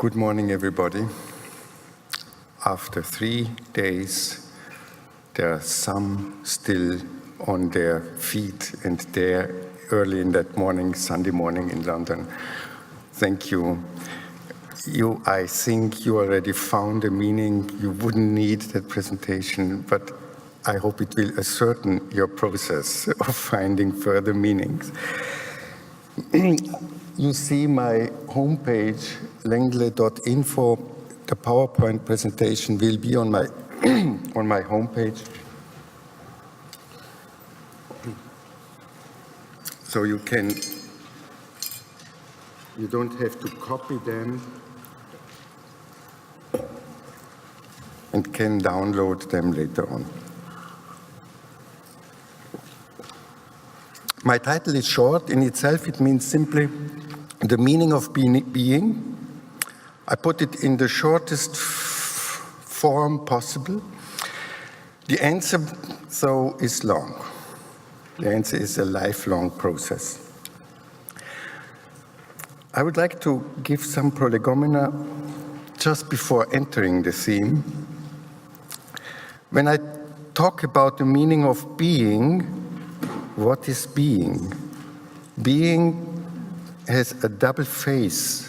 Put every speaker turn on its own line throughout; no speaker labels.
Good morning, everybody. After 3 days, there are some still on their feet and there early in that morning, Sunday morning in London. Thank you. I think you already found a meaning. You wouldn't need that presentation, but I hope it will ascertain your process of finding further meanings. You see my homepage, laengle.info. The PowerPoint presentation will be on my on my homepage. So you don't have to copy them and can download them later on. My title is short. In itself, it means simply the meaning of being. I put it in the shortest form possible. The answer, though, is long. The answer is a lifelong process. I would like to give some prolegomena just before entering the theme. When I talk about the meaning of being, what is being? Being has a double face.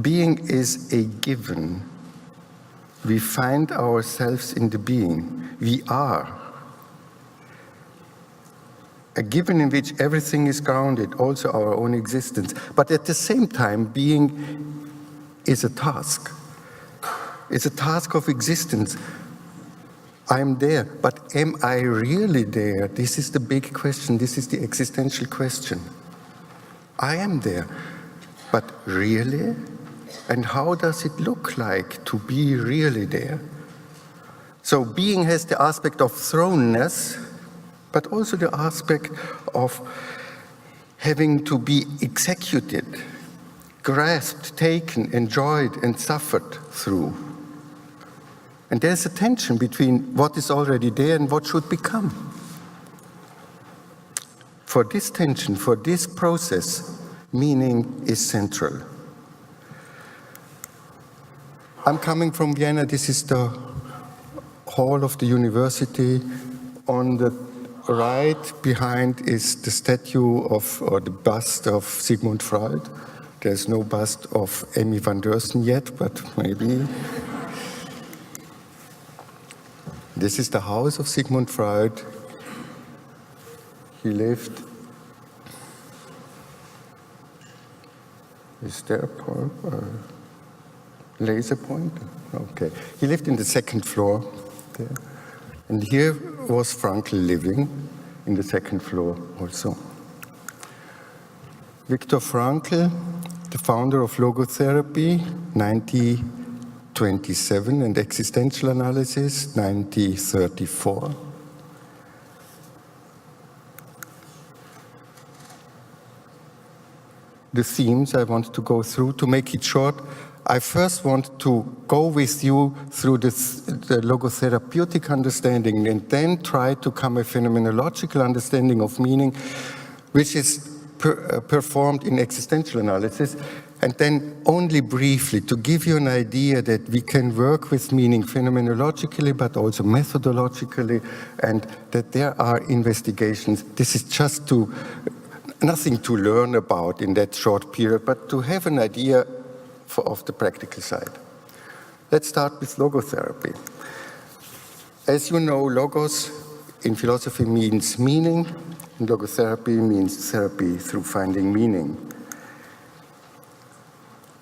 Being is a given. We find ourselves in the being. We are. A given in which everything is grounded, also our own existence. But at the same time, being is a task. It's a task of existence. I'm there, but am I really there? This is the big question. This is the existential question. I am there, but really? And how does it look like to be really there? So being has the aspect of thrownness, but also the aspect of having to be executed, grasped, taken, enjoyed, and suffered through. And there's a tension between what is already there and what should become. For this tension, for this process, meaning is central. I'm coming from Vienna. This is the hall of the university. On the right behind is the statue of, or the bust of Sigmund Freud. There's no bust of Emmy van Deursen yet, but maybe. This is the house of Sigmund Freud. He lived. Is there a laser pointer? Okay. He lived in the second floor there. And here was Frankl living in the second floor also. Viktor Frankl, the founder of logotherapy, 1927, and existential analysis, 1934. The themes I want to go through. To make it short, I first want to go with you through the logotherapeutic understanding and then try to come a phenomenological understanding of meaning, which is performed in existential analysis, and then only briefly to give you an idea that we can work with meaning phenomenologically but also methodologically, and that there are investigations. This is just nothing to learn about in that short period, but to have an idea of the practical side. Let's start with logotherapy. As you know, logos in philosophy means meaning, and logotherapy means therapy through finding meaning.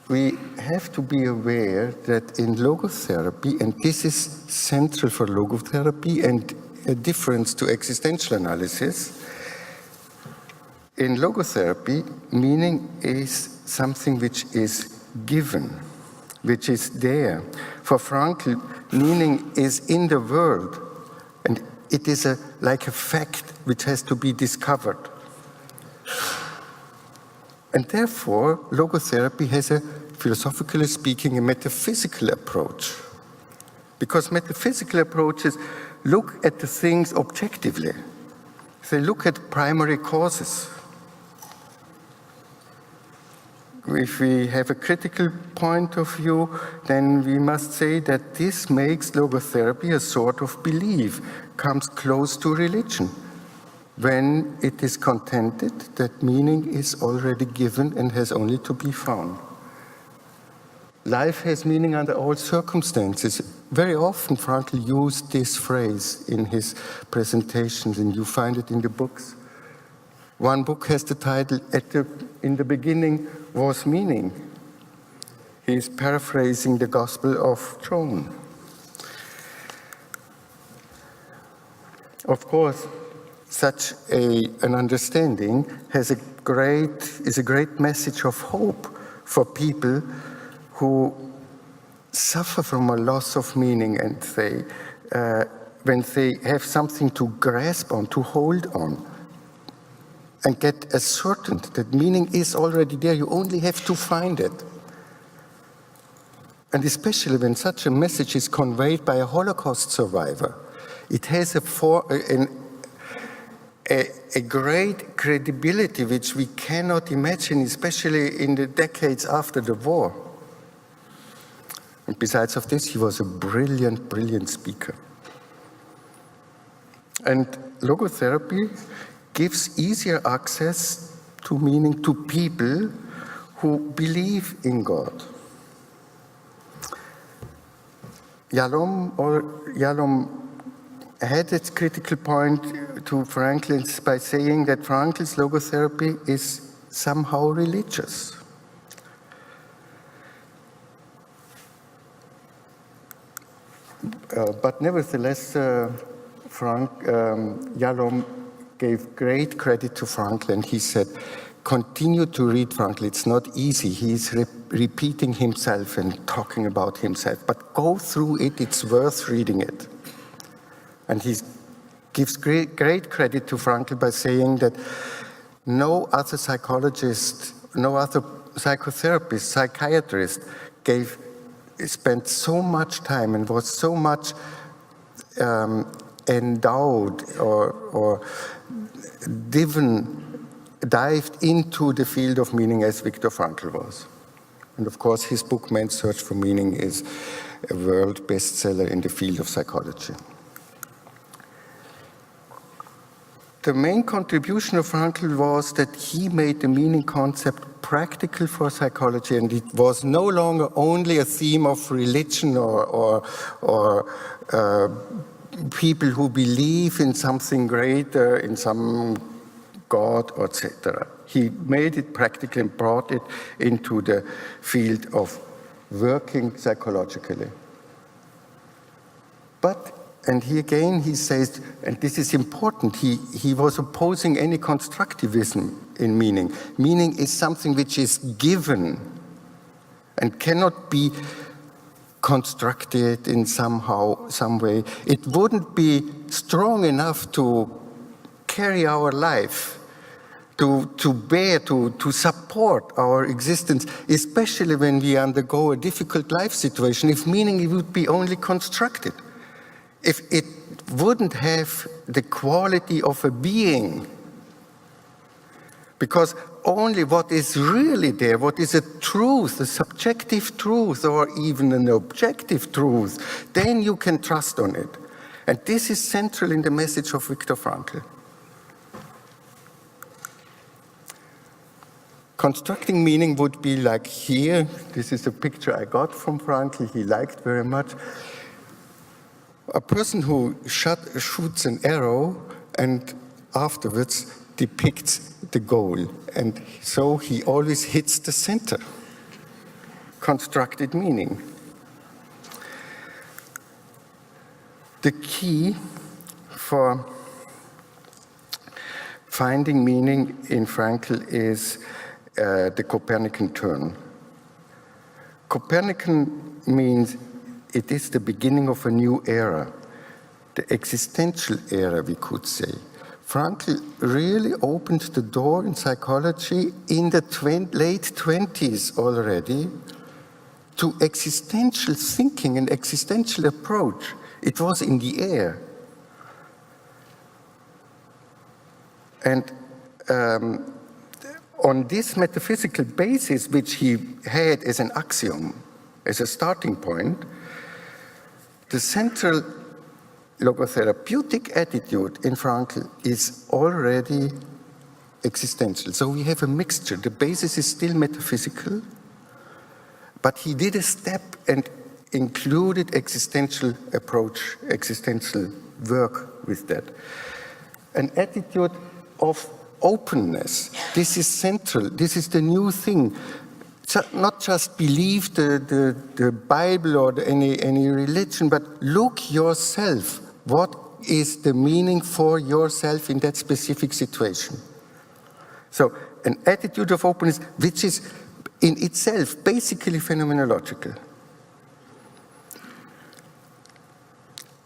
We have to be aware that in logotherapy, and this is central for logotherapy and a difference to existential analysis, in logotherapy, meaning is something which is given, which is there. For Frankl, meaning is in the world, and it is like a fact which has to be discovered. And therefore, logotherapy has philosophically speaking, a metaphysical approach. Because metaphysical approaches look at the things objectively. They look at primary causes. if we have a critical point of view, then we must say that this makes logotherapy a sort of belief, comes close to religion, when it is contented that meaning is already given and has only to be found. Life has meaning under all circumstances. Very often Frankl used this phrase in his presentations, and you find it in the books. One book has the title, In the Beginning Was Meaning. He is paraphrasing the Gospel of John. Of course, such an understanding is a great message of hope for people who suffer from a loss of meaning, and when they have something to grasp on, to hold on, and get ascertained that meaning is already there, you only have to find it. And especially when such a message is conveyed by a Holocaust survivor, it has a great credibility which we cannot imagine, especially in the decades after the war. And besides of this, he was a brilliant, brilliant speaker. And logotherapy gives easier access to meaning to people who believe in God. Yalom had its critical point to Frankl by saying that Frankl's logotherapy is somehow religious. But nevertheless, Yalom gave great credit to Frankl, and he said, continue to read Frankl. It's not easy. He's repeating himself and talking about himself, but go through it. It's worth reading it. And he gives great credit to Frankl by saying that no other psychologist, no other psychotherapist, psychiatrist spent so much time and was so much endowed or dived into the field of meaning as Viktor Frankl was. And of course, his book, Man's Search for Meaning, is a world bestseller in the field of psychology. The main contribution of Frankl was that he made the meaning concept practical for psychology, and it was no longer only a theme of religion or people who believe in something greater, in some God, etc. He made it practical and brought it into the field of working psychologically. But, and he again, he says, and this is important, he was opposing any constructivism in meaning. Meaning is something which is given and cannot be constructed in some way. It wouldn't be strong enough to carry our life, to bear, to support our existence, especially when we undergo a difficult life situation, if meaning it would be only constructed. If it wouldn't have the quality of a being, because only what is really there, what is a truth, a subjective truth, or even an objective truth, then you can trust on it. And this is central in the message of Viktor Frankl. Constructing meaning would be like here. This is a picture I got from Frankl, he liked very much. A person who shoots an arrow and afterwards depicts the goal. And so he always hits the center. Constructed meaning. The key for finding meaning in Frankl is the Copernican turn. Copernican means it is the beginning of a new era, the existential era, we could say. Frankl really opened the door in psychology in the late 20s already to existential thinking and existential approach. It was in the air. And on this metaphysical basis, which he had as an axiom, as a starting point, the central logotherapeutic attitude in Frankl is already existential. So we have a mixture. The basis is still metaphysical, but he did a step and included existential approach, existential work with that. An attitude of openness. This is central. This is the new thing. Not just believe the Bible or any religion, but look yourself. What is the meaning for yourself in that specific situation? So an attitude of openness, which is in itself basically phenomenological.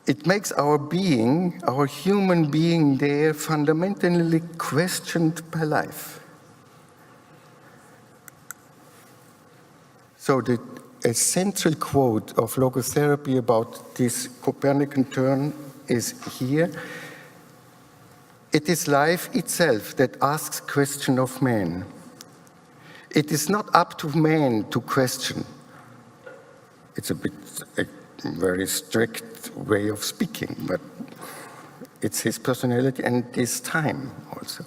It makes our being, our human being there, fundamentally questioned by life. So a central quote of logotherapy about this Copernican turn is here. It is life itself that asks question of man. It is not up to man to question. It's a very strict way of speaking, but it's his personality and this time also.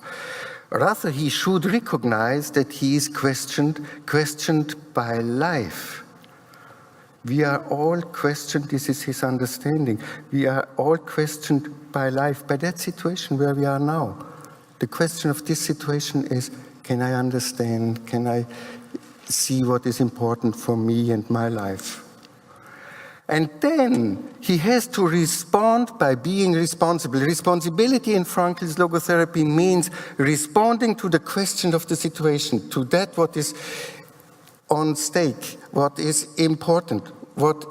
Rather, he should recognize that he is questioned by life. We are all questioned, this is his understanding. We are all questioned by life, by that situation where we are now. The question of this situation is, can I understand? Can I see what is important for me and my life? And then he has to respond by being responsible. Responsibility in Frankl's logotherapy means responding to the question of the situation, to that what is on stake, what is important, what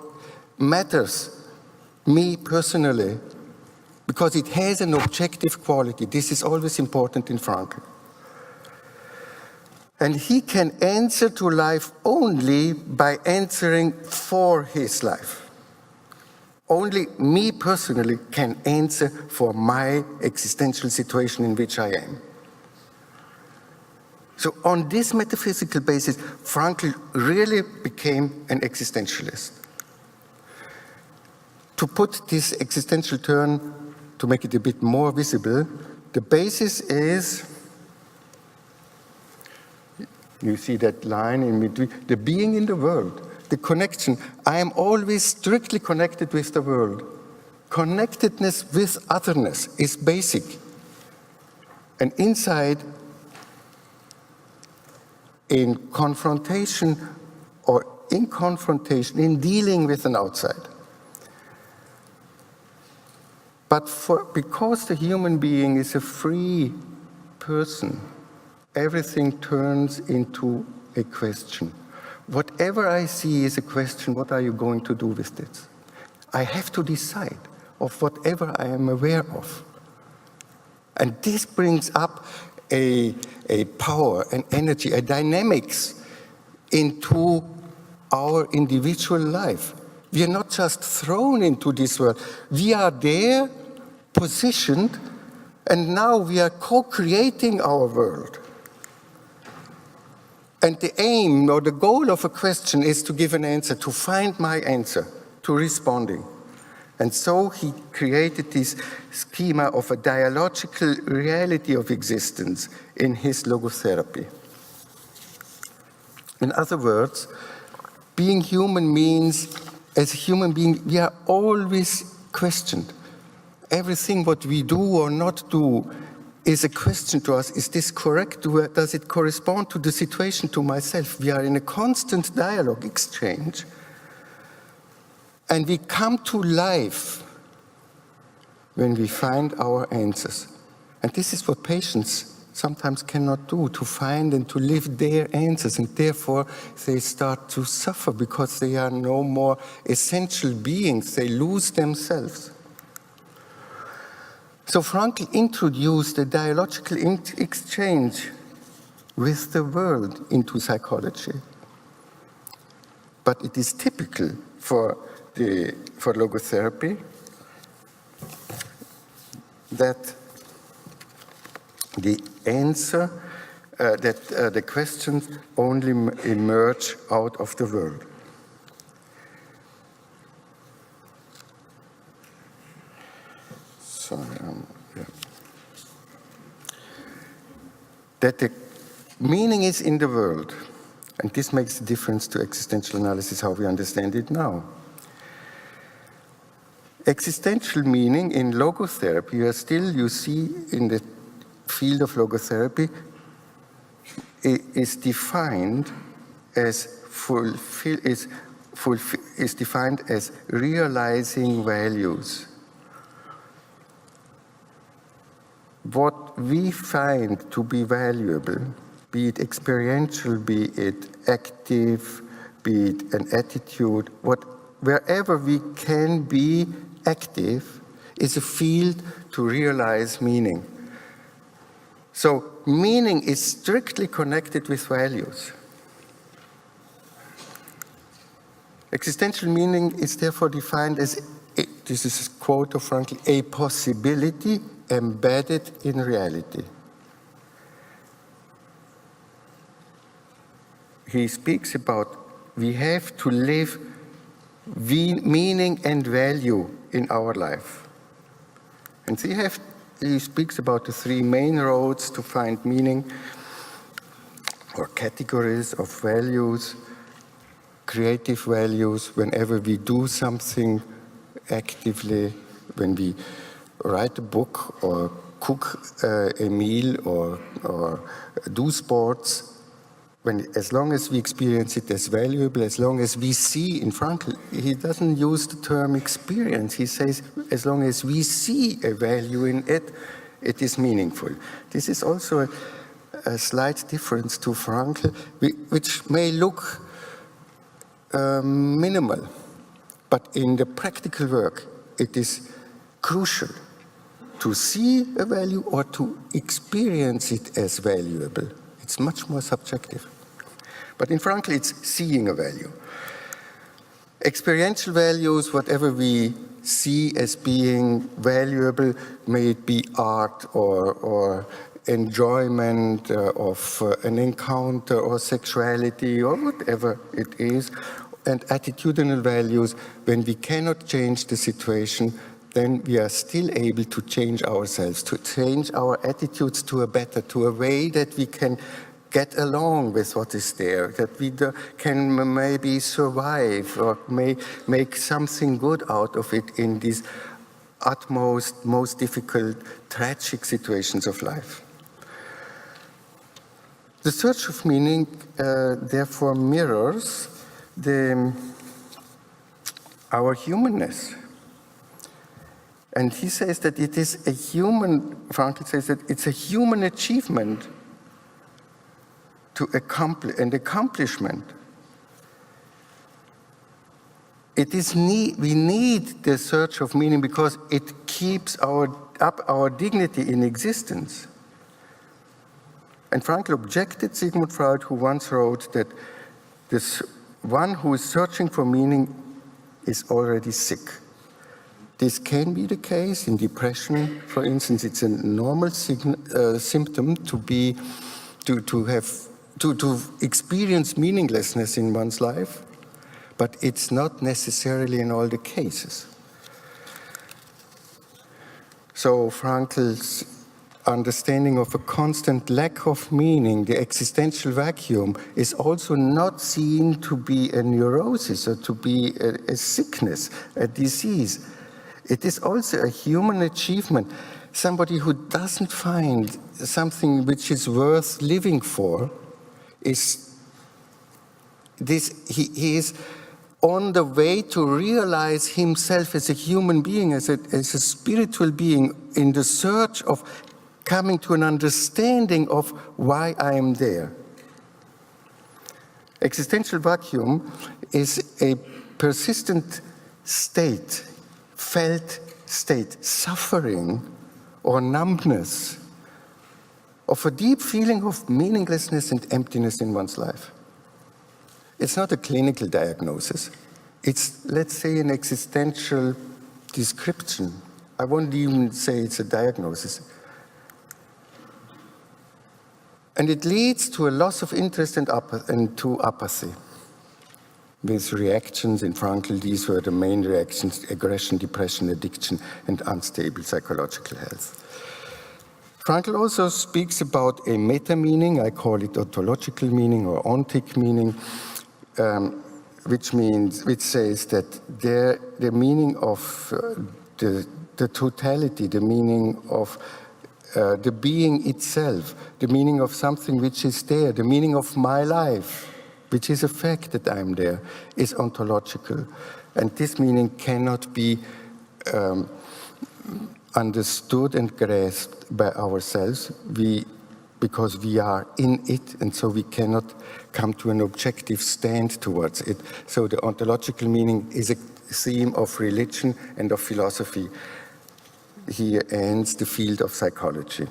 matters me personally, because it has an objective quality. This is always important in Frankl. And he can answer to life only by answering for his life. Only me personally can answer for my existential situation in which I am. So on this metaphysical basis, Frankl really became an existentialist. To put this existential turn, to make it a bit more visible, the basis is, you see that line in between, the being in the world. The connection, I am always strictly connected with the world. Connectedness with otherness is basic. And inside, in confrontation or in confrontation, in dealing with an outside. But because the human being is a free person, everything turns into a question. Whatever I see is a question, what are you going to do with this? I have to decide of whatever I am aware of. And this brings up a power, an energy, a dynamics into our individual life. We are not just thrown into this world. We are there, positioned, and now we are co-creating our world. And the aim or the goal of a question is to give an answer, to find my answer, to responding. And so he created this schema of a dialogical reality of existence in his logotherapy. In other words, being human means, as a human being, we are always questioned. Everything what we do or not do is a question to us, is this correct? Does it correspond to the situation, to myself? We are in a constant dialogue, exchange. And we come to life when we find our answers. And this is what patients sometimes cannot do, to find and to live their answers. And therefore, they start to suffer because they are no more essential beings. They lose themselves. So Frankl introduced a dialogical exchange with the world into psychology. But it is typical for logotherapy that the answer the questions only emerge out of the world. Sorry, yeah. That the meaning is in the world, and this makes a difference to existential analysis, how we understand it now. Existential meaning in logotherapy, you see in the field of logotherapy, is defined as defined as realizing values. What we find to be valuable, be it experiential, be it active, be it an attitude, wherever we can be active, is a field to realize meaning. So meaning is strictly connected with values. Existential meaning is therefore defined as, this is a quote of Laengle, a possibility embedded in reality. He speaks about we have to live meaning and value in our life. And he speaks about the three main roads to find meaning, or categories of values, creative values, whenever we do something actively, when we write a book or cook a meal or do sports, as long as we experience it as valuable, as long as we see in Laengle, he doesn't use the term experience. He says, as long as we see a value in it, it is meaningful. This is also a slight difference to Laengle, which may look minimal, but in the practical work, it is crucial to see a value or to experience it as valuable. It's much more subjective. But in Laengle, it's seeing a value. Experiential values, whatever we see as being valuable, may it be art or enjoyment of an encounter or sexuality or whatever it is, and attitudinal values, when we cannot change the situation, then we are still able to change ourselves, to change our attitudes to a way that we can get along with what is there, that we can maybe survive or may make something good out of it in these most difficult, tragic situations of life. The search of meaning, therefore, mirrors our humanness. And he says that it is Laengle says that it's a human achievement to accomplish, an accomplishment. We need the search of meaning because it keeps up our dignity in existence. And Laengle objected Sigmund Freud, who once wrote that this one who is searching for meaning is already sick. This can be the case in depression, for instance. It's a normal symptom to experience meaninglessness in one's life, but it's not necessarily in all the cases. So Laengle's understanding of a constant lack of meaning, the existential vacuum, is also not seen to be a neurosis or to be a sickness, a disease. It is also a human achievement. Somebody who doesn't find something which is worth living for he is on the way to realize himself as a human being, as a spiritual being, in the search of coming to an understanding of why I am there. Existential vacuum is a persistent state, felt state, suffering or numbness of a deep feeling of meaninglessness and emptiness in one's life. It's not a clinical diagnosis. It's, let's say, an existential description. I won't even say it's a diagnosis. And it leads to a loss of interest and to apathy. With reactions in Frankl, these were the main reactions: aggression, depression, addiction, and unstable psychological health. Frankl also speaks about a meta-meaning, I call it ontological meaning or ontic meaning, which says that the meaning of the totality, the meaning of the being itself, the meaning of something which is there, the meaning of my life, which is a fact that I'm there, is ontological. And this meaning cannot be understood and grasped by ourselves because we are in it, and so we cannot come to an objective stand towards it. So the ontological meaning is a theme of religion and of philosophy. Here ends the field of psychology.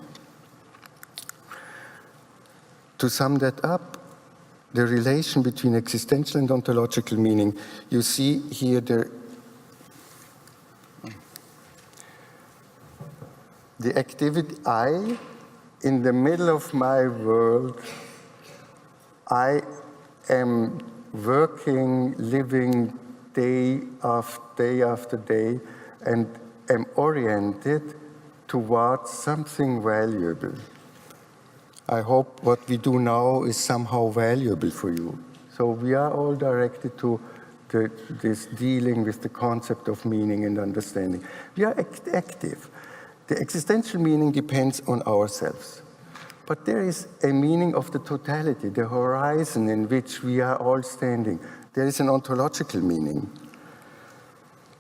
To sum that up, the relation between existential and ontological meaning, you see here the activity I, in the middle of my world, I am working, living day after day, and am oriented towards something valuable. I hope what we do now is somehow valuable for you. So we are all directed to this dealing with the concept of meaning and understanding. We are active. The existential meaning depends on ourselves. But there is a meaning of the totality, the horizon in which we are all standing. There is an ontological meaning.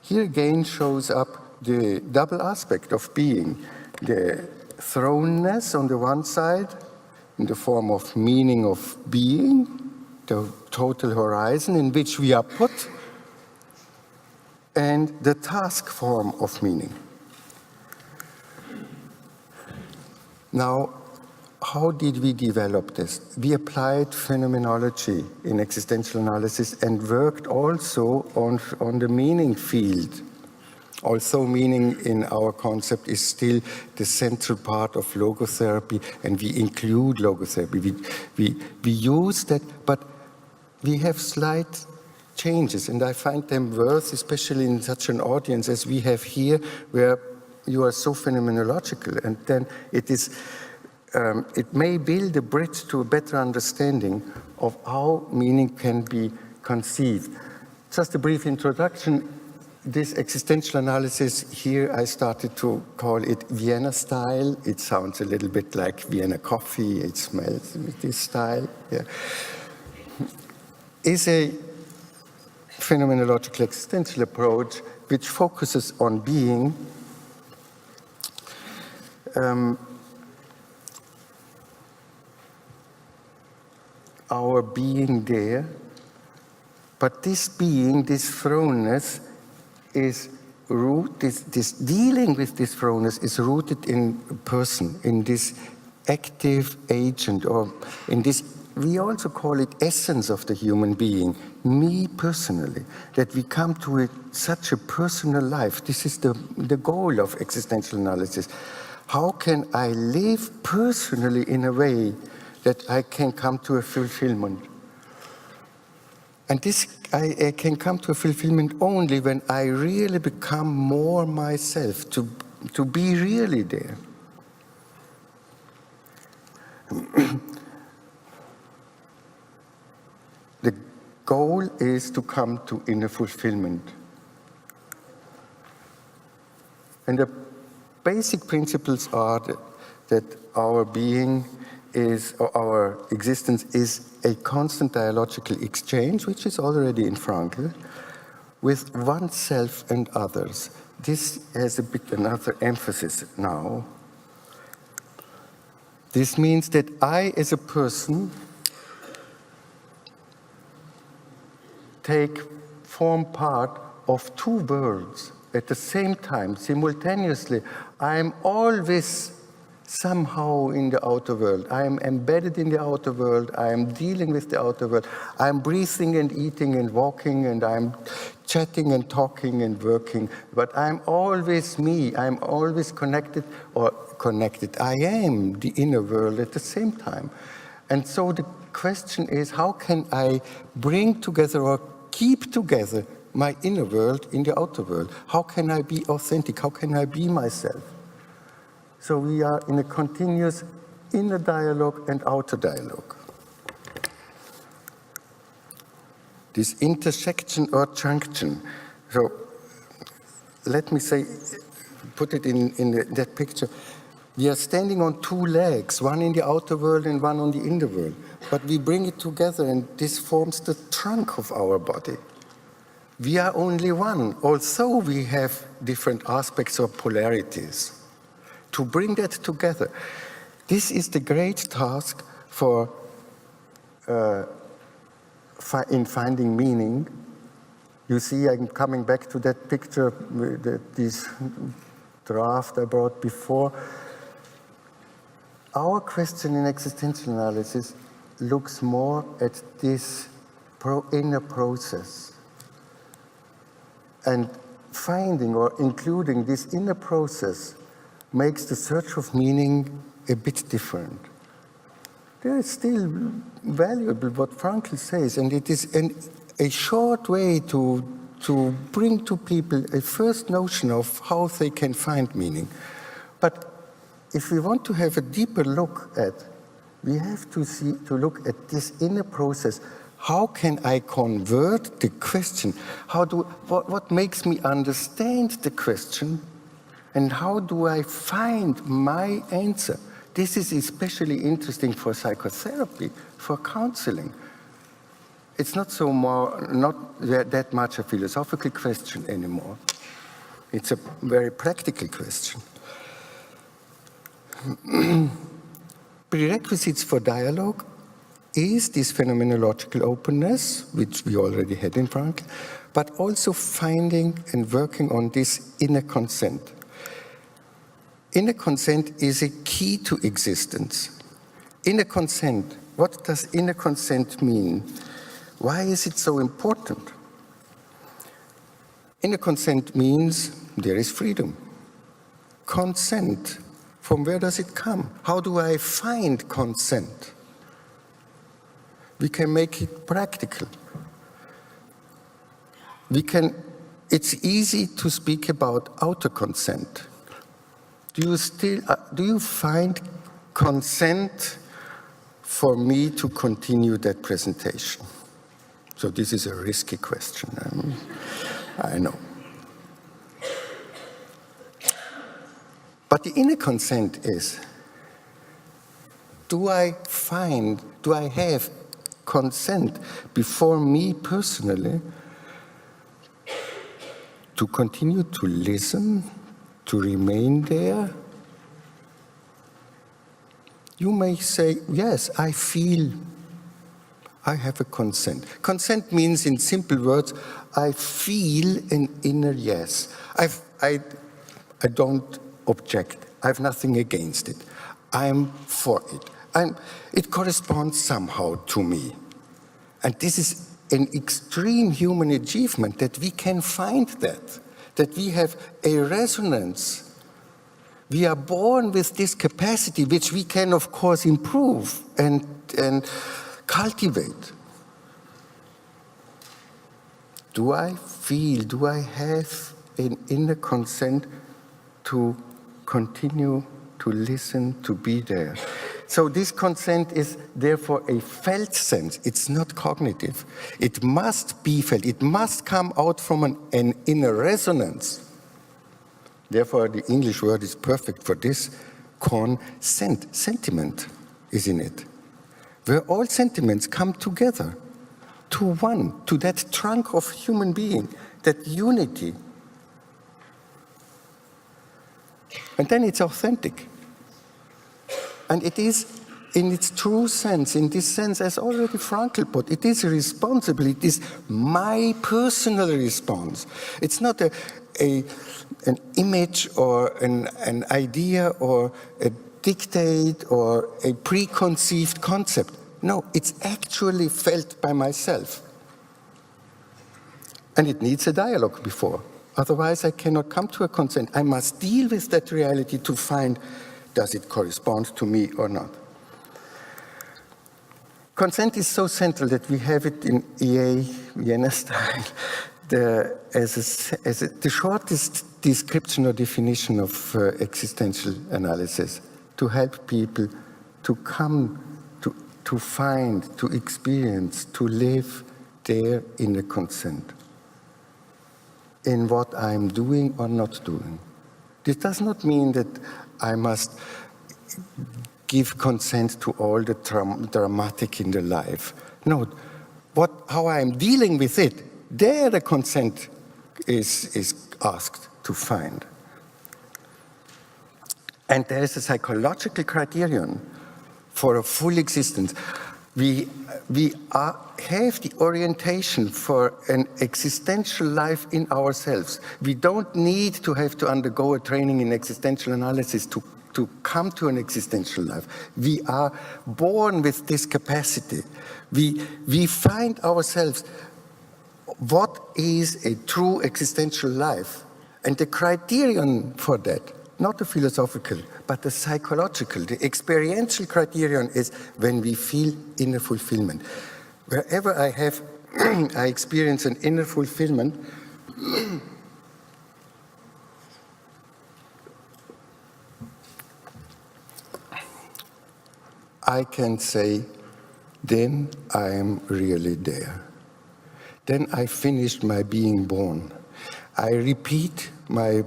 Here again shows up the double aspect of being. The thrownness on the one side, in the form of meaning of being, the total horizon in which we are put, and the task form of meaning. Now, how did we develop this? We applied phenomenology in existential analysis and worked also on the meaning field. Also, meaning in our concept is still the central part of logotherapy, and we include logotherapy. We use that, but we have slight changes, and I find them worth, especially in such an audience as we have here, where you are so phenomenological, and then it may build a bridge to a better understanding of how meaning can be conceived. Just a brief introduction. This existential analysis here, I started to call it Vienna style. It sounds a little bit like Vienna coffee. It smells with this style. Yeah. Is a phenomenological existential approach which focuses on being, our being there, but this being, this thrownness, is this dealing with this thrownness is rooted in a person, in this active agent, or in this, we also call it essence of the human being, me personally, that we come to such a personal life. This is the goal of existential analysis. How can I live personally in a way that I can come to a fulfillment? And this, I can come to a fulfillment only when I really become more myself, to be really there. The goal is to come to inner fulfillment. And the basic principles are that our being is, or our existence is a constant dialogical exchange, which is already in Frankl, with oneself and others. This has a bit another emphasis now. This means that I, as a person, form part of two worlds at the same time, simultaneously. I am always somehow in the outer world. I am embedded in the outer world. I am dealing with the outer world. I am breathing and eating and walking, and I am chatting and talking and working. But I am always me. I am always connected. I am the inner world at the same time. And so the question is, how can I bring together or keep together my inner world in the outer world? How can I be authentic? How can I be myself? So we are in a continuous inner dialogue and outer dialogue. This intersection or junction. So let me say, put it in that picture. We are standing on two legs, one in the outer world and one on the inner world. But we bring it together, and this forms the trunk of our body. We are only one, although we have different aspects or polarities. To bring that together, this is the great task for in finding meaning. You see, I'm coming back to that picture, this draft I brought before. Our question in existential analysis looks more at this inner process. And finding or including this inner process makes the search of meaning a bit different. There is still valuable what Frankl says, and it is a short way to bring to people a first notion of how they can find meaning. But if we want to have a deeper look at, we have to look at this inner process. How can I convert the question? What makes me understand the question? And how do I find my answer? This is especially interesting for psychotherapy, for counseling. It's not that much a philosophical question anymore. It's a very practical question. Prerequisites for dialogue is this phenomenological openness, which we already had in Frankl, but also finding and working on this inner consent. Inner consent is a key to existence. Inner consent, what does inner consent mean? Why is it so important? Inner consent means there is freedom. Consent, from where does it come? How do I find consent? We can make it practical. It's easy to speak about outer consent. Do you find consent for me to continue that presentation? So this is a risky question, I know. But the inner consent is, do I have consent before me personally to continue to listen, to remain there? You may say, yes, I feel I have a consent. Consent means, in simple words, I feel an inner yes. I don't object. I have nothing against it. I'm for it. It corresponds somehow to me. And this is an extreme human achievement, that we can find that we have a resonance. We are born with this capacity, which we can, of course, improve and cultivate. Do I have an inner consent to continue to listen, to be there? So this consent is therefore a felt sense. It's not cognitive. It must be felt. It must come out from an inner resonance. Therefore, the English word is perfect for this. Consent, sentiment is in it. Where all sentiments come together to one, to that trunk of human being, that unity. And then it's authentic. And it is, in its true sense, in this sense, as already Frankl put, it is responsible. It is my personal response. It's not an image or an idea or a dictate or a preconceived concept. No, it's actually felt by myself. And it needs a dialogue before. Otherwise, I cannot come to a consent. I must deal with that reality to find, does it correspond to me or not? Consent is so central that we have it in EA, Vienna style, as the shortest description or definition of existential analysis, to help people to come, to find, to experience, to live their inner consent in what I'm doing or not doing. This does not mean that I must give consent to all the dramatic in the life. No, how I'm dealing with it, there the consent is asked to find. And there is a psychological criterion for a full existence. We have the orientation for an existential life in ourselves. We don't need to have to undergo a training in existential analysis to come to an existential life. We are born with this capacity. We find ourselves, what is a true existential life? And the criterion for that, not the philosophical, but the psychological, the experiential criterion is when we feel inner fulfillment. Wherever I experience an inner fulfillment, I can say, then I am really there. Then I finished my being born. I repeat my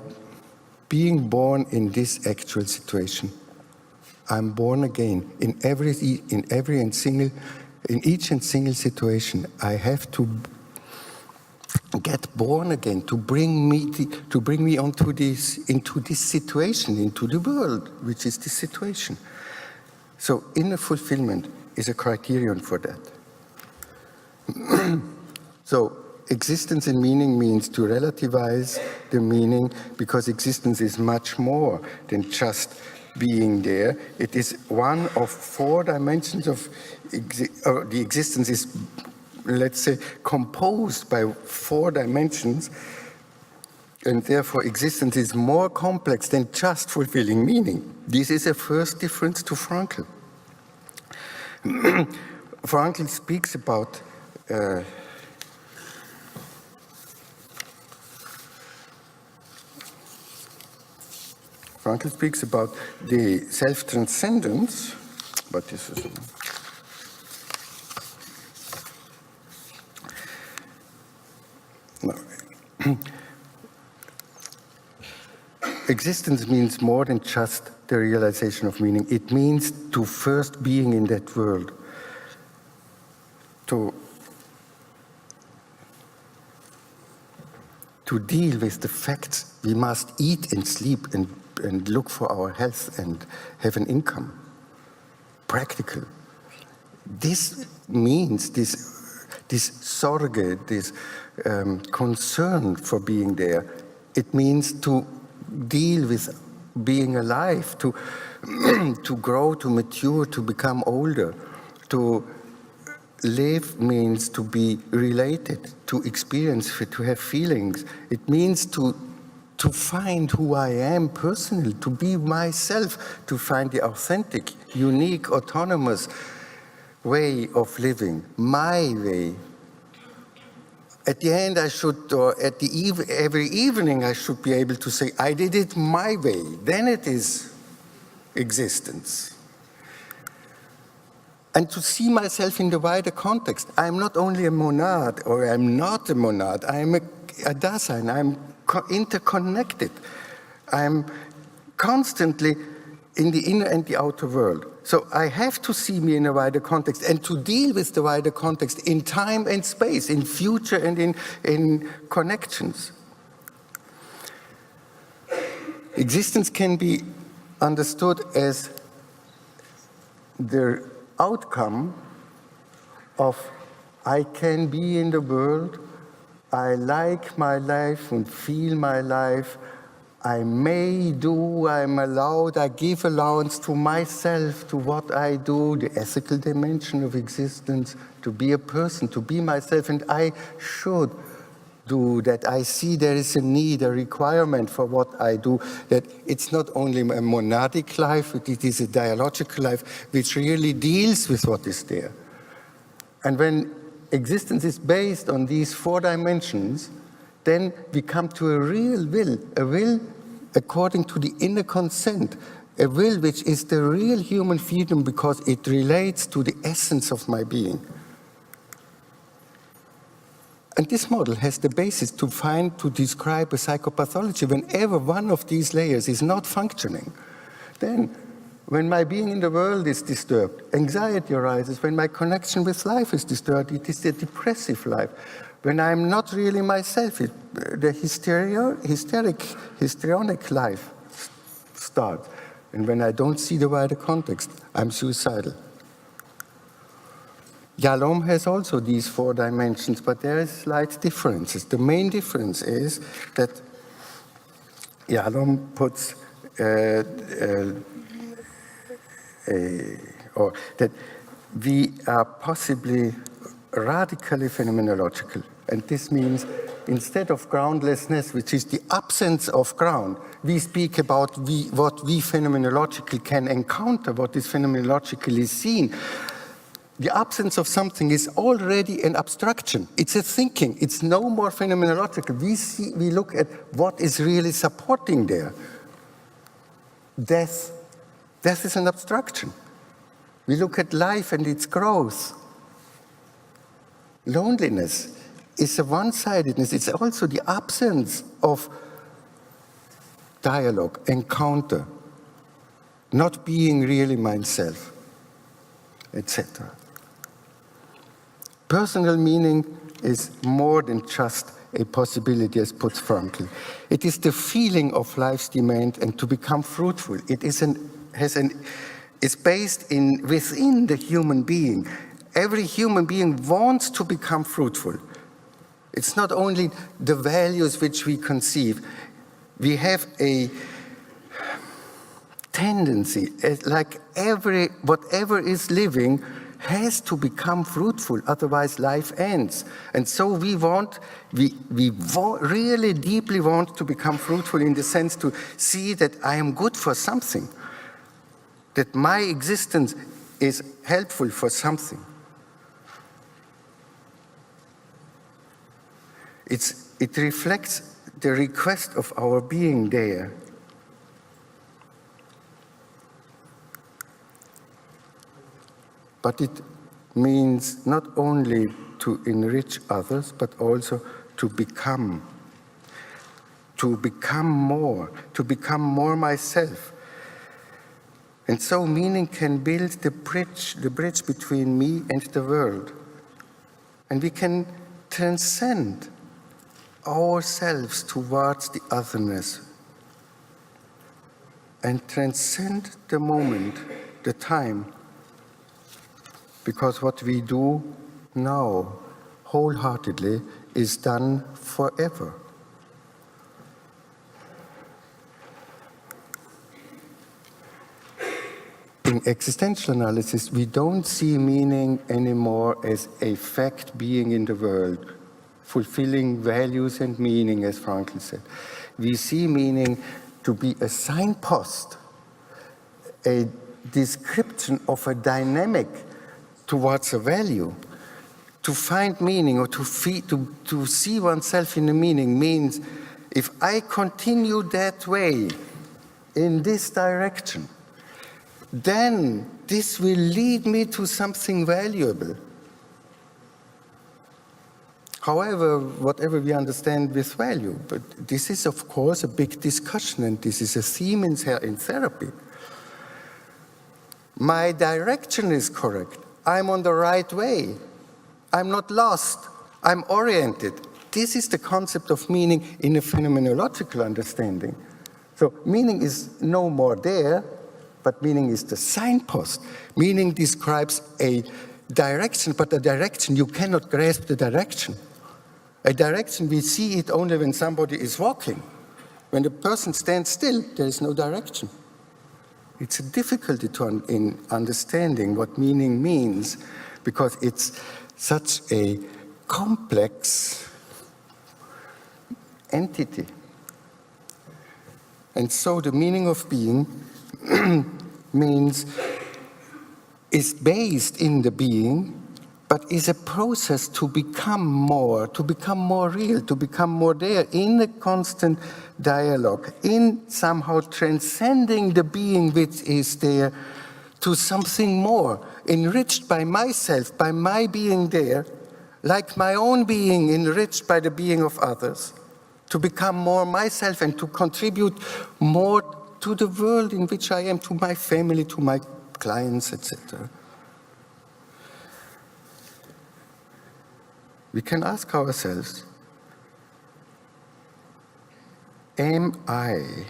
being born in this actual situation. I'm born again. In each and single situation, I have to get born again, to bring me into this situation, into the world, which is this situation. So inner fulfillment is a criterion for that. So existence in meaning means to relativize the meaning, because existence is much more than just being there. It is one of 4 dimensions of the existence is, let's say, composed by 4 dimensions, and therefore existence is more complex than just fulfilling meaning. This is a first difference to Frankl. Frankl speaks about the self-transcendence, but this is no. Existence means more than just the realization of meaning. It means to first being in that world, to deal with the facts. We must eat and sleep and look for our health and have an income. Practical. This means this sorge, this concern for being there. It means to deal with being alive, to grow, to mature, to become older. To live means to be related, to experience, to have feelings. It means to find who I am personally, to be myself, to find the authentic, unique, autonomous way of living, my way. At the end, I should, or every evening, I should be able to say, I did it my way. Then it is existence. And to see myself in the wider context. I'm not only a monad, or I'm not a monad. I'm a Dasein. I'm interconnected. I'm constantly in the inner and the outer world. So I have to see me in a wider context and to deal with the wider context in time and space, in future and in connections. Existence can be understood as the outcome of I can be in the world, I like my life and feel my life, I may do, I'm allowed, I give allowance to myself, to what I do, the ethical dimension of existence, to be a person, to be myself, and I should do that. I see there is a need, a requirement for what I do, that it's not only a monadic life, it is a dialogical life which really deals with what is there. And when existence is based on these 4 dimensions, then we come to a will according to the inner consent, a will which is the real human freedom because it relates to the essence of my being. And this model has the basis to describe a psychopathology. Whenever one of these layers is not functioning, then when my being in the world is disturbed, anxiety arises. When my connection with life is disturbed, it is a depressive life. When I'm not really myself, the histrionic life starts. And when I don't see the wider context, I'm suicidal. Yalom has also these 4 dimensions, but there are slight differences. The main difference is that Yalom puts or that we are possibly radically phenomenological. And this means instead of groundlessness, which is the absence of ground, we speak about what we phenomenologically can encounter, what is phenomenologically seen. The absence of something is already an abstraction. It's a thinking. It's no more phenomenological. We look at what is really supporting there. Death is an abstraction. We look at life and its growth. Loneliness is a one-sidedness. It's also the absence of dialogue, encounter, not being really myself, etc. Personal meaning is more than just a possibility, as puts Frankl. It is the feeling of life's demand and to become fruitful. It is based within the human being. Every human being wants to become fruitful. It's not only the values which we conceive. We have a tendency, like whatever is living has to become fruitful, otherwise life ends. And so we really deeply want to become fruitful in the sense to see that I am good for something, that my existence is helpful for something. It reflects the request of our being there. But it means not only to enrich others, but also to become more myself. And so meaning can build the bridge between me and the world. And we can transcend ourselves towards the otherness and transcend the moment, the time, because what we do now wholeheartedly is done forever. In existential analysis, we don't see meaning anymore as a fact being in the world, fulfilling values and meaning, as Frankl said. We see meaning to be a signpost, a description of a dynamic towards a value. To find meaning or to see oneself in a meaning means if I continue that way, in this direction, then this will lead me to something valuable. However, whatever we understand with value, but this is of course a big discussion, and this is a theme in therapy. My direction is correct. I'm on the right way. I'm not lost. I'm oriented. This is the concept of meaning in a phenomenological understanding. So meaning is no more there, but meaning is the signpost. Meaning describes a direction, but a direction, you cannot grasp the direction. A direction, we see it only when somebody is walking. When the person stands still, there is no direction. It's a difficulty in understanding what meaning means, because it's such a complex entity. And so the meaning of being is based in the being, but is a process to become more real, to become more there, in a constant dialogue, in somehow transcending the being which is there to something more, enriched by myself, by my being there, like my own being enriched by the being of others, to become more myself and to contribute more to the world in which I am, to my family, to my clients, etc. We can ask ourselves, am I?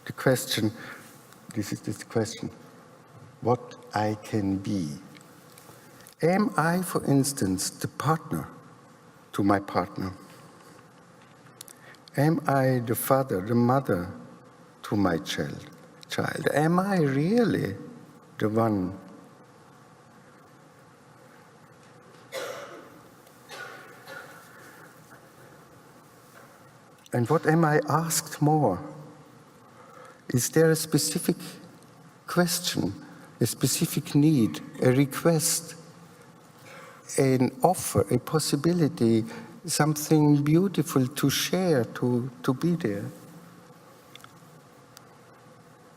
The question, this is this question, what I can be. Am I, for instance, the partner to my partner? Am I the father, the mother to my child? Am I really the one? And what am I asked more? Is there a specific question, a specific need, a request, an offer, a possibility, something beautiful to share, to be there,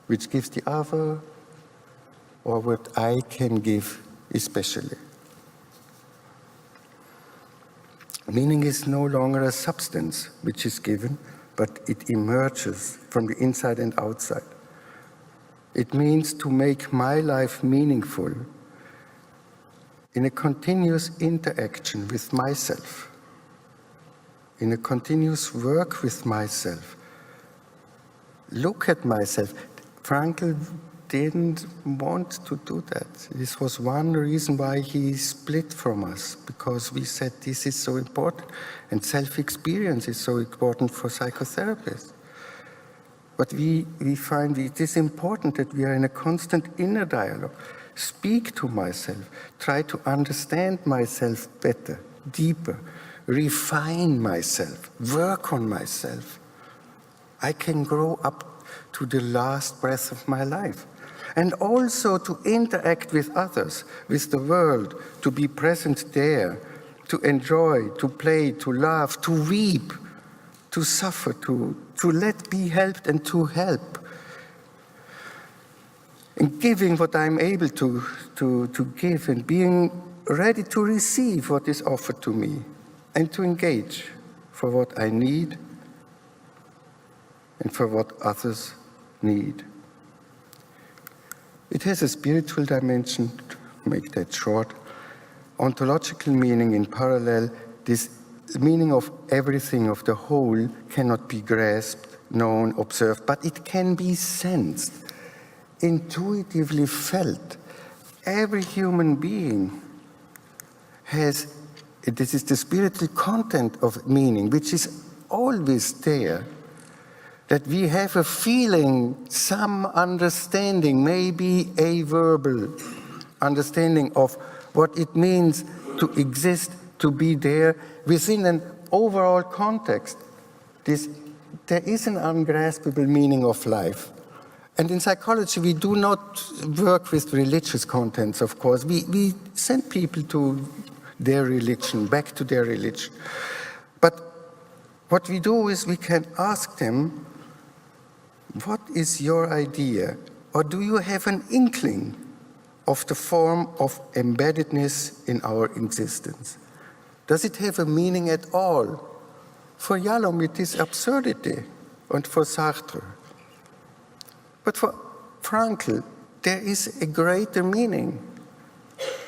which gives the other, or what I can give especially? Meaning is no longer a substance which is given, but it emerges from the inside and outside. It means to make my life meaningful in a continuous interaction with myself, in a continuous work with myself. Look at myself. Frankl didn't want to do that. This was one reason why he split from us, because we said this is so important, and self-experience is so important for psychotherapists. But we find it is important that we are in a constant inner dialogue. Speak to myself, try to understand myself better, deeper, refine myself, work on myself. I can grow up to the last breath of my life. And also to interact with others, with the world, to be present there, to enjoy, to play, to laugh, to weep, to suffer, to let be helped and to help. And giving what I'm able to give, and being ready to receive what is offered to me, and to engage for what I need and for what others need. It has a spiritual dimension, to make that short. Ontological meaning in parallel, this meaning of everything, of the whole, cannot be grasped, known, observed, but it can be sensed, intuitively felt. Every human being has, this is the spiritual content of meaning, which is always there. That we have a feeling, some understanding, maybe a verbal understanding of what it means to exist, to be there within an overall context. There is an ungraspable meaning of life. And in psychology, we do not work with religious contents, of course. We send people to their religion, back to their religion. But what we do is we can ask them, what is your idea? Or do you have an inkling of the form of embeddedness in our existence? Does it have a meaning at all? For Yalom, it is absurdity, and for Sartre. But for Frankl, there is a greater meaning.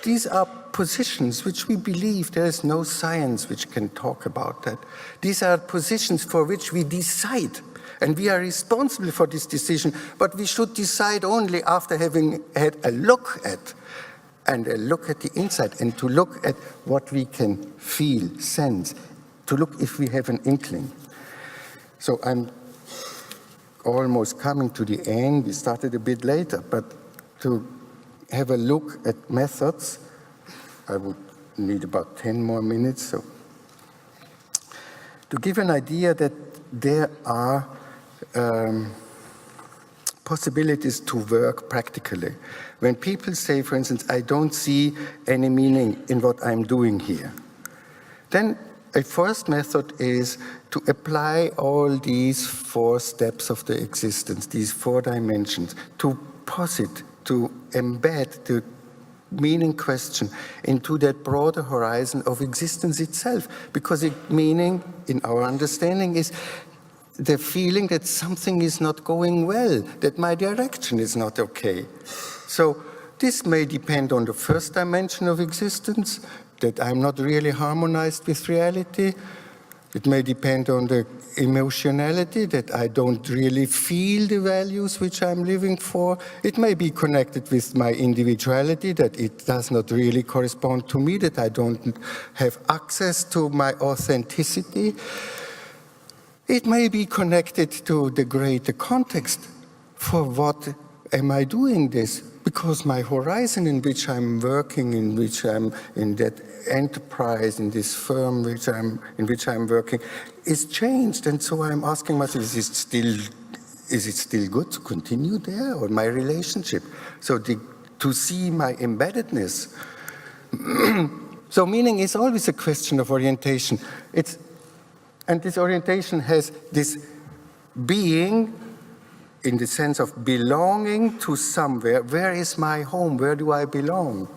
These are positions which we believe there is no science which can talk about that. These are positions for which we decide. And we are responsible for this decision, but we should decide only after having had a look at the inside, and to look at what we can feel, sense, to look if we have an inkling. So I'm almost coming to the end. We started a bit later, but to have a look at methods, I would need about 10 more minutes. So to give an idea that there are possibilities to work practically. When people say, for instance, I don't see any meaning in what I'm doing here, then a first method is to apply all these 4 steps of the existence, these 4 dimensions, to posit, to embed the meaning question into that broader horizon of existence itself. Because meaning, in our understanding, is the feeling that something is not going well, that my direction is not okay. So this may depend on the first dimension of existence, that I'm not really harmonized with reality. It may depend on the emotionality, that I don't really feel the values which I'm living for. It may be connected with my individuality, that it does not really correspond to me, that I don't have access to my authenticity. It may be connected to the greater context. For what am I doing this? Because my horizon in which I'm working, in which I'm in that enterprise, in this firm in which I'm working, is changed. And so I'm asking myself, is it still good to continue there, or my relationship? So to see my embeddedness. So meaning is always a question of orientation. And this orientation has this being in the sense of belonging to somewhere. Where is my home? Where do I belong?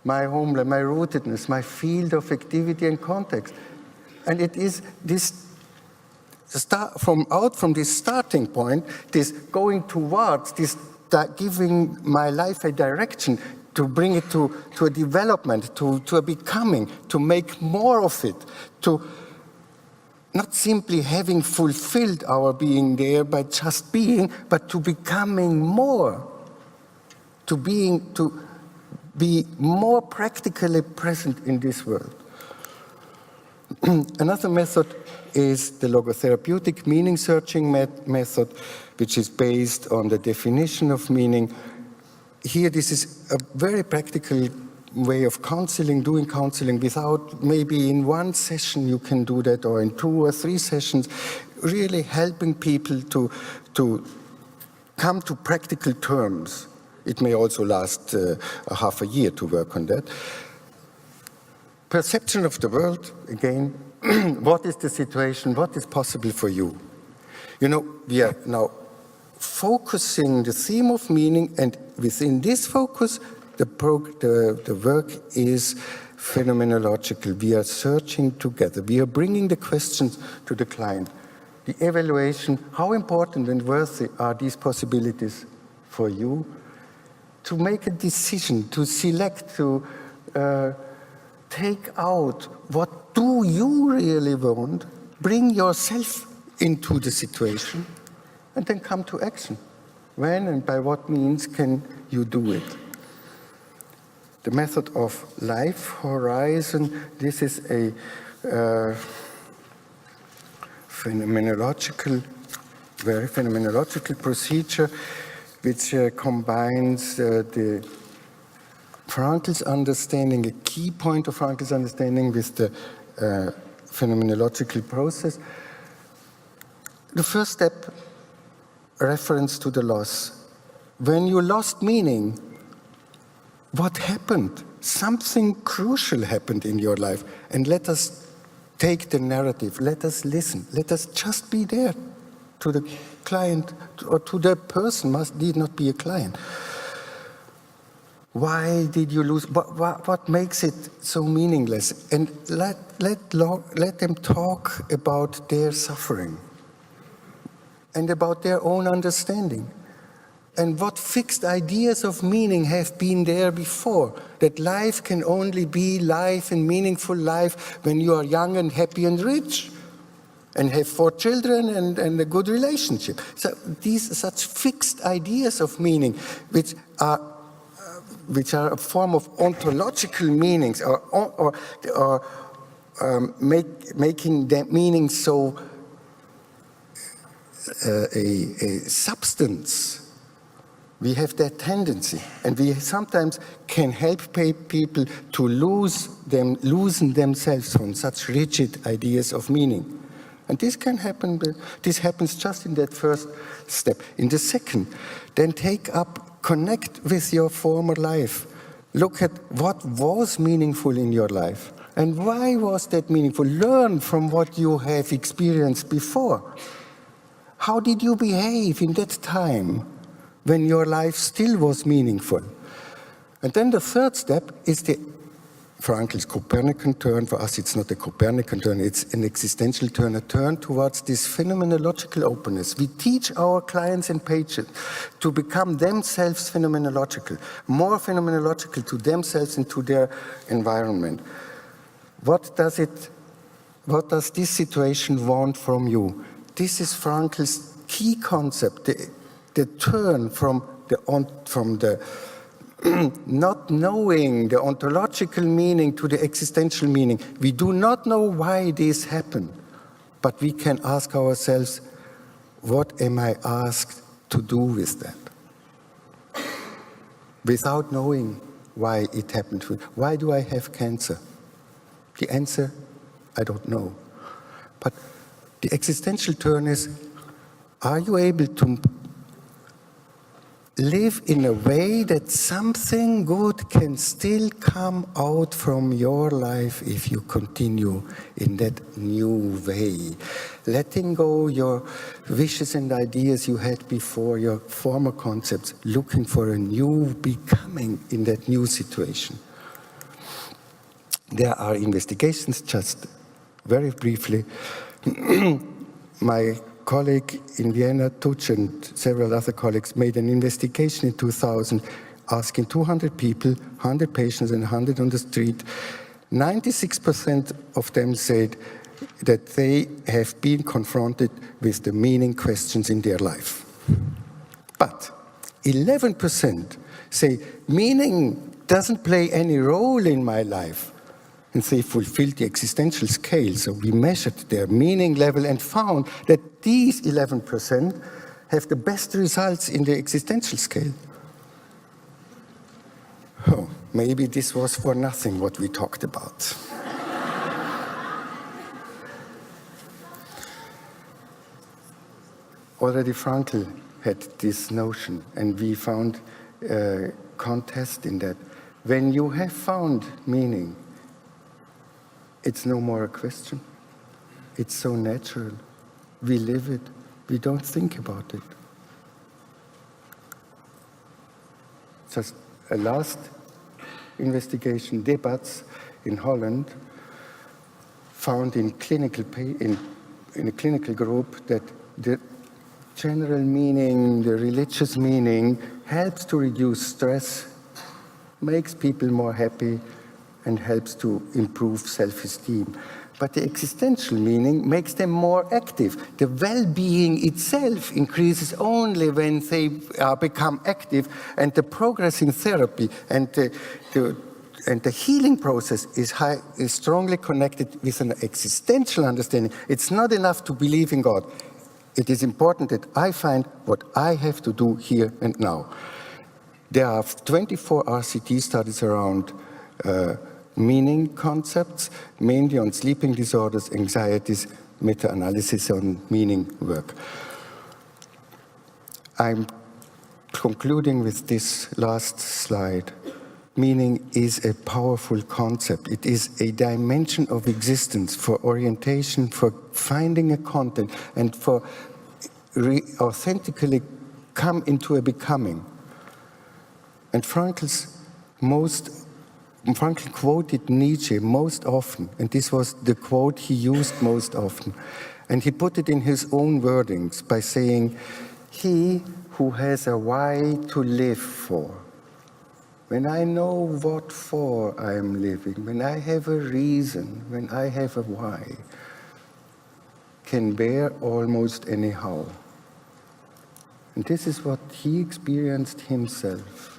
My homeland, my rootedness, my field of activity and context. And it is this from this starting point, this going towards, this giving my life a direction, to bring it to a development, to a becoming, to make more of it, to not simply having fulfilled our being there by just being, but to becoming more, to be more practically present in this world. Another method is the logotherapeutic meaning-searching method, which is based on the definition of meaning. Here, this is a very practical way of doing counseling without, maybe in one session you can do that, or in 2 or 3 sessions, really helping people to come to practical terms. It may also last half a year to work on that. Perception of the world, again, what is the situation, what is possible for you? You know, we are now focusing the theme of meaning, and within this focus, the work is phenomenological. We are searching together. We are bringing the questions to the client. The evaluation, how important and worthy are these possibilities for you? To make a decision, to select, to take out what do you really want, bring yourself into the situation, and then come to action. When and by what means can you do it? The method of life horizon, this is a very phenomenological procedure which combines the Frankl's understanding, a key point of Frankl's understanding, with the phenomenological process. The first step, reference to the loss. When you lost meaning, what happened? Something crucial happened in your life. And let us take the narrative. Let us listen. Let us just be there to the client, or to the person, need not be a client. Why did you lose? What makes it so meaningless? And let them talk about their suffering and about their own understanding. And what fixed ideas of meaning have been there before? That life can only be life and meaningful life when you are young and happy and rich, and have 4 children and a good relationship. So these such fixed ideas of meaning, which are a form of ontological meanings, or making that meaning so a substance. We have that tendency, and we sometimes can help people to loosen themselves from such rigid ideas of meaning. And this can happen, this happens just in that first step. In the second, then connect with your former life. Look at what was meaningful in your life, and why was that meaningful? Learn from what you have experienced before. How did you behave in that time when your life still was meaningful? And then the third step is Frankl's Copernican turn. For us, it's not a Copernican turn, it's an existential turn, a turn towards this phenomenological openness. We teach our clients and patients to become themselves phenomenological, more phenomenological to themselves and to their environment. What does this situation want from you? This is Frankl's key concept, the turn from the not knowing the ontological meaning to the existential meaning. We do not know why this happened, but we can ask ourselves, what am I asked to do with that? Without knowing why it happened to me. Why do I have cancer? The answer, I don't know. But the existential turn is, are you able to live in a way that something good can still come out from your life if you continue in that new way? Letting go your wishes and ideas you had before, your former concepts, looking for a new becoming in that new situation. There are investigations, just very briefly. My colleague in Vienna, Tuch, and several other colleagues made an investigation in 2000, asking 200 people, 100 patients and 100 on the street. 96% of them said that they have been confronted with the meaning questions in their life. But 11% say meaning doesn't play any role in my life. And they fulfilled the existential scale. So we measured their meaning level and found that these 11% have the best results in the existential scale. Oh, maybe this was for nothing what we talked about. Already Frankl had this notion, and we found a contest in that. When you have found meaning, it's no more a question. It's so natural. We live it. We don't think about it. Just a last investigation, Debatz in Holland found in a clinical group that the general meaning, the religious meaning, helps to reduce stress, makes people more happy, and helps to improve self-esteem. But the existential meaning makes them more active. The well-being itself increases only when they become active, and the progress in therapy and the healing process is strongly connected with an existential understanding. It's not enough to believe in God. It is important that I find what I have to do here and now. There are 24 RCT studies around meaning concepts, mainly on sleeping disorders, anxieties, meta-analysis on meaning work. I'm concluding with this last slide. Meaning is a powerful concept. It is a dimension of existence for orientation, for finding a content, and for authentically come into a becoming. And Frankl quoted Nietzsche most often, and this was the quote he used most often. And he put it in his own wordings by saying, "He who has a why to live for, when I know what for I am living, when I have a reason, when I have a why, can bear almost anyhow." And this is what he experienced himself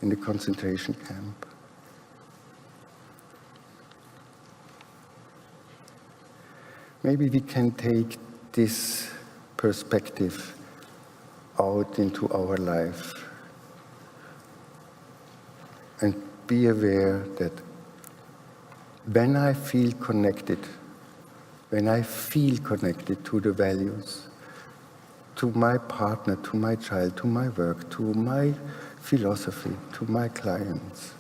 in the concentration camp. Maybe we can take this perspective out into our life. And be aware that when I feel connected to the values, to my partner, to my child, to my work, to my philosophy, to my clients,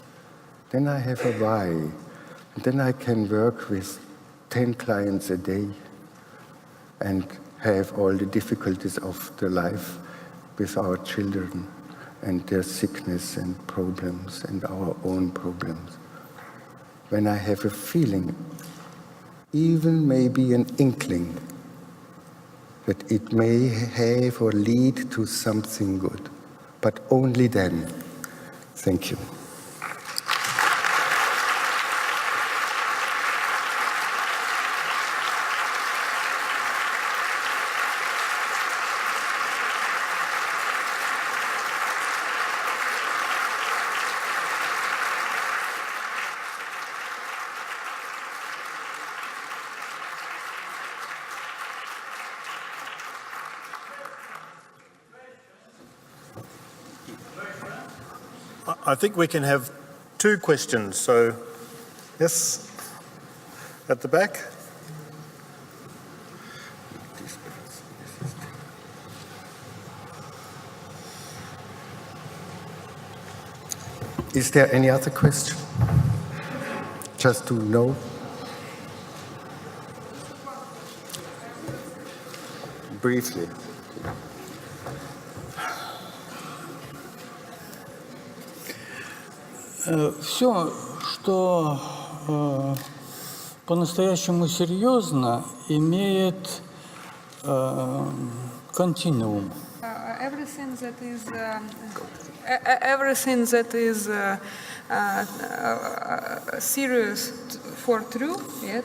then I have a why. And then I can work with 10 clients a day and have all the difficulties of the life with our children and their sickness and problems and our own problems. When I have a feeling, even maybe an inkling, that it may have or lead to something good, but only then. Thank you.
I think we can have 2 questions. So, yes, at the back.
Is there any other question? Just to know. Briefly.
Все, что по-настоящему серьезно, имеет континуум.
Everything that is serious for true,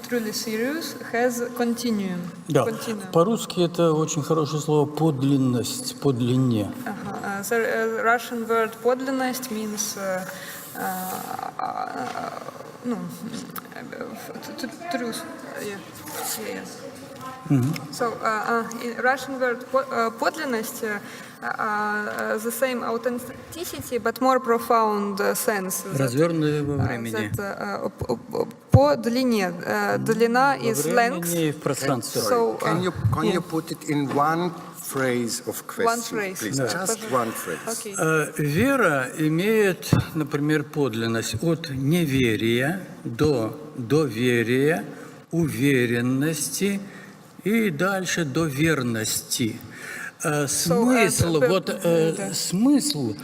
truly serious, has continuum.
Да. По-русски это очень хорошее слово подлинность, по длине.
The Russian word подлинность means truth. So in Russian word подлинность the same authenticity, but more profound sense.
Развернутое во времени.
По длине. Длина is length.
В пространстве.
So,
can you put it in one phrase of question,
one phrase,
please? Just one phrase.
Okay.
Вера имеет, например, подлинность от неверия до доверия, уверенности и дальше до верности. Смысл, смысл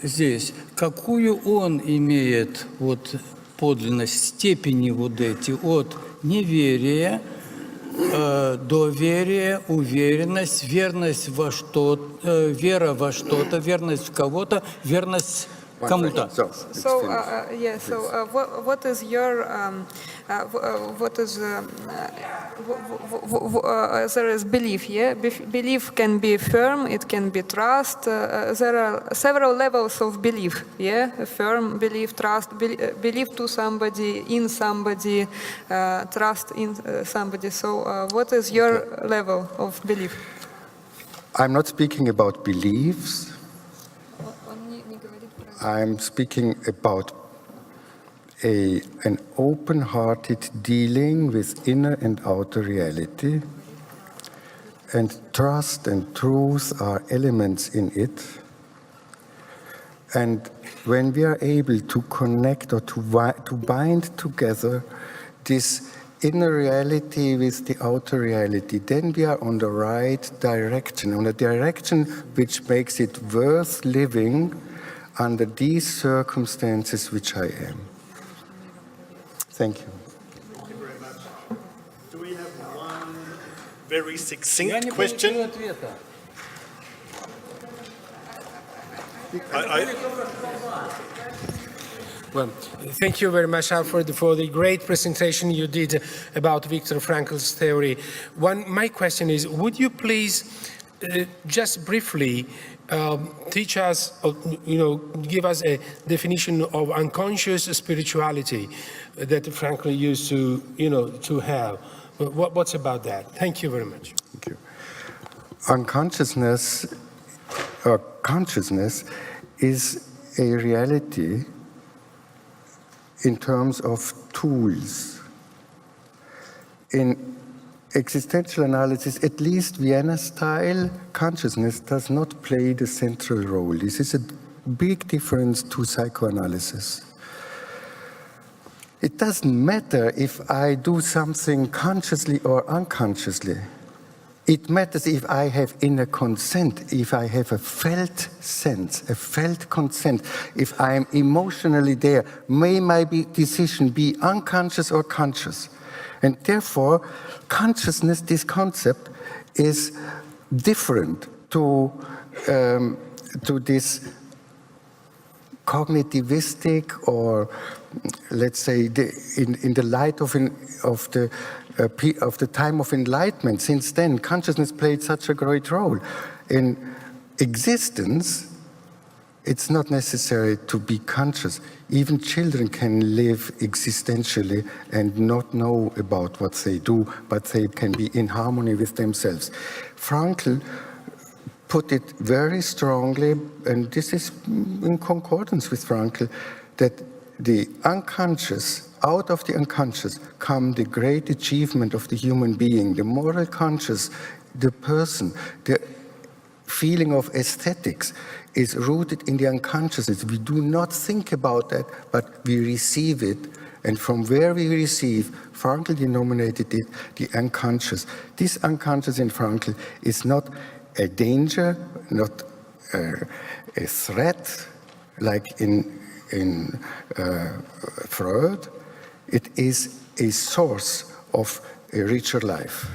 здесь, какую он имеет подлинность, степени эти, от неверия, доверие, уверенность, верность во что-то, вера во что-то, верность в кого-то, верность кому-то.
What is your there is belief, Belief can be firm, it can be trust. There are several levels of belief, Firm belief, trust, believe to somebody, in somebody, trust in somebody. So, what is your level of belief?
I'm not speaking about beliefs. I'm speaking about an open-hearted dealing with inner and outer reality. And trust and truth are elements in it. And when we are able to connect or to bind together this inner reality with the outer reality, then we are on the right direction, on a direction which makes it worth living under these circumstances which I am. Thank you.
Thank you very much. Do we have one very succinct question?
Well, thank you very much, Alfred, for the great presentation you did about Viktor Frankl's theory. My question is, would you please just briefly teach us, give us a definition of unconscious spirituality that Frankl used to have. What's about that? Thank you very much.
Thank you. unconsciousness or consciousness is a reality in terms of tools. In existential analysis, at least Vienna style, consciousness does not play the central role. This is a big difference to psychoanalysis. It doesn't matter if I do something consciously or unconsciously. It matters if I have inner consent, if I have a felt sense, a felt consent, if I am emotionally there. May my decision be unconscious or conscious? And therefore, consciousness, this concept, is different to this cognitivistic, or let's say in the light of the time of enlightenment. Since then, consciousness played such a great role. In existence, it's not necessary to be conscious. Even children can live existentially and not know about what they do, but they can be in harmony with themselves. Frankl put it very strongly, and this is in concordance with Frankl, that the unconscious, out of the unconscious, come the great achievement of the human being, the moral conscious, the person, the feeling of aesthetics is rooted in the unconsciousness. We do not think about that, but we receive it. And from where we receive, Frankl denominated it the unconscious. This unconscious in Frankl is not a danger, not a threat, like in Freud. It is a source of a richer life.